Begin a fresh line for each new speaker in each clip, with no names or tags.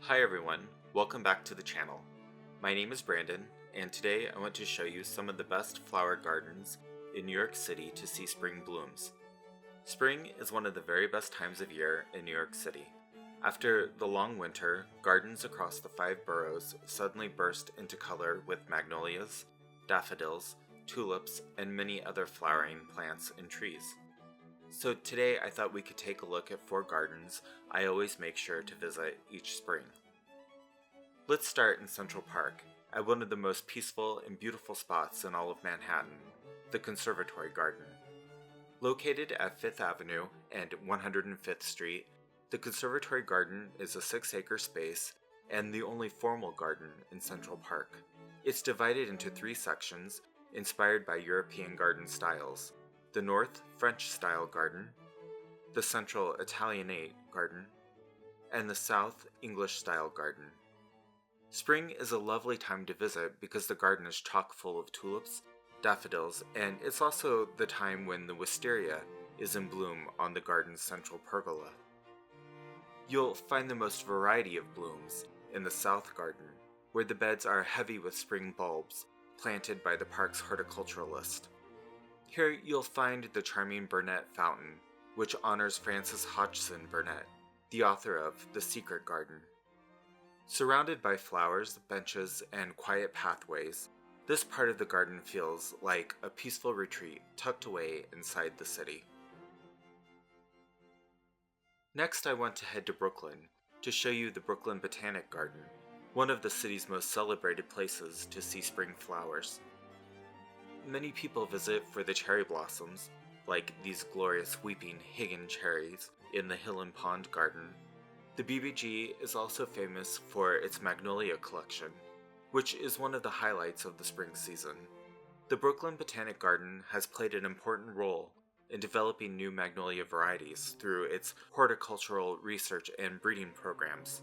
Hi everyone, welcome back to the channel. My name is Brandon, and today I want to show you some of the best flower gardens in New York City to see spring blooms. Spring is one of the very best times of year in New York City. After the long winter, gardens across the 5 boroughs suddenly burst into color with magnolias, daffodils, tulips, and many other flowering plants and trees. So today I thought we could take a look at 4 gardens I always make sure to visit each spring. Let's start in Central Park, at one of the most peaceful and beautiful spots in all of Manhattan, the Conservatory Garden. Located at 5th Avenue and 105th Street, the Conservatory Garden is a 6-acre space and the only formal garden in Central Park. It's divided into 3 sections, inspired by European garden styles: the North French-style garden, the Central Italianate garden, and the South English-style garden. Spring is a lovely time to visit because the garden is chock full of tulips, daffodils, and it's also the time when the wisteria is in bloom on the garden's central pergola. You'll find the most variety of blooms in the South Garden, where the beds are heavy with spring bulbs planted by the park's horticulturalist. Here you'll find the charming Burnet Fountain, which honors Frances Hodgson Burnet, the author of The Secret Garden. Surrounded by flowers, benches, and quiet pathways, this part of the garden feels like a peaceful retreat tucked away inside the city. Next, I want to head to Brooklyn to show you the Brooklyn Botanic Garden, one of the city's most celebrated places to see spring flowers. Many people visit for the cherry blossoms, like these glorious weeping Higgin cherries in the Hill and Pond Garden. The BBG is also famous for its magnolia collection, which is one of the highlights of the spring season. The Brooklyn Botanic Garden has played an important role in developing new magnolia varieties through its horticultural research and breeding programs.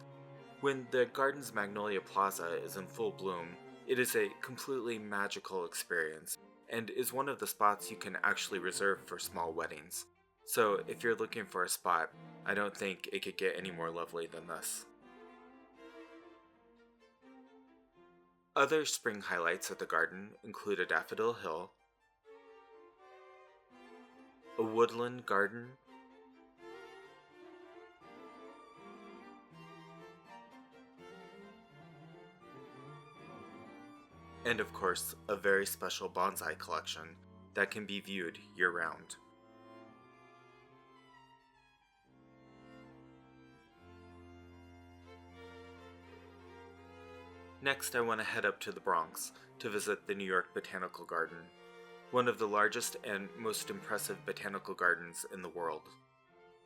When the garden's Magnolia Plaza is in full bloom, it is a completely magical experience, and is one of the spots you can actually reserve for small weddings. So if you're looking for a spot, I don't think it could get any more lovely than this. Other spring highlights at the garden include a daffodil hill, a woodland garden, and of course, a very special bonsai collection that can be viewed year-round. Next, I want to head up to the Bronx to visit the New York Botanical Garden, one of the largest and most impressive botanical gardens in the world.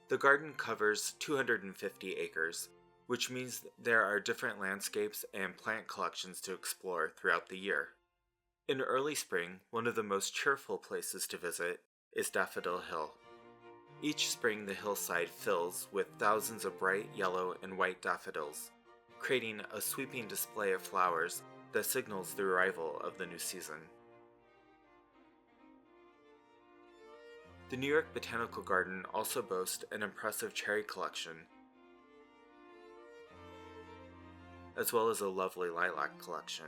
The garden covers 250 acres, which means there are different landscapes and plant collections to explore throughout the year. In early spring, one of the most cheerful places to visit is Daffodil Hill. Each spring, the hillside fills with thousands of bright yellow and white daffodils, creating a sweeping display of flowers that signals the arrival of the new season. The New York Botanical Garden also boasts an impressive cherry collection, as well as a lovely lilac collection.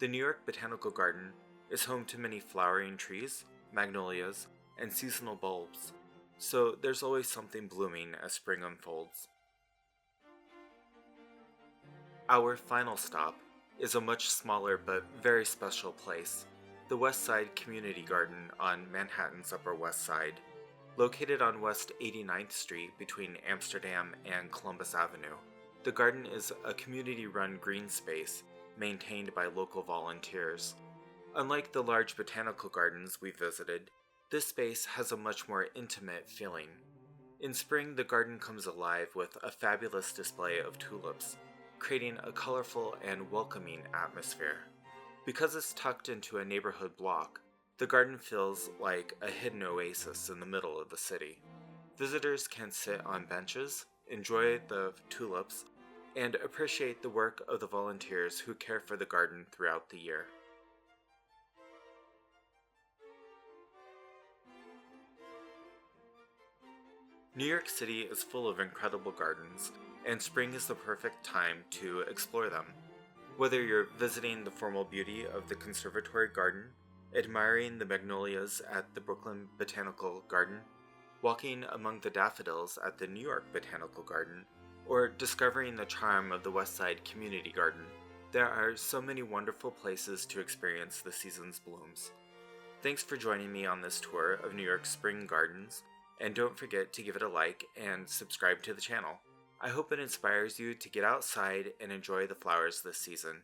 The New York Botanical Garden is home to many flowering trees, magnolias, and seasonal bulbs, so there's always something blooming as spring unfolds. Our final stop is a much smaller but very special place, the West Side Community Garden on Manhattan's Upper West Side. Located on West 89th Street between Amsterdam and Columbus Avenue, the garden is a community-run green space maintained by local volunteers. Unlike the large botanical gardens we visited, this space has a much more intimate feeling. In spring, the garden comes alive with a fabulous display of tulips, creating a colorful and welcoming atmosphere. Because it's tucked into a neighborhood block, the garden feels like a hidden oasis in the middle of the city. Visitors can sit on benches, enjoy the tulips, and appreciate the work of the volunteers who care for the garden throughout the year. New York City is full of incredible gardens, and spring is the perfect time to explore them. Whether you're visiting the formal beauty of the Conservatory garden, admiring the magnolias at the Brooklyn Botanical Garden, walking among the daffodils at the New York Botanical Garden, or discovering the charm of the West Side Community Garden, there are so many wonderful places to experience the season's blooms. Thanks for joining me on this tour of New York's spring gardens, and don't forget to give it a like and subscribe to the channel. I hope it inspires you to get outside and enjoy the flowers this season.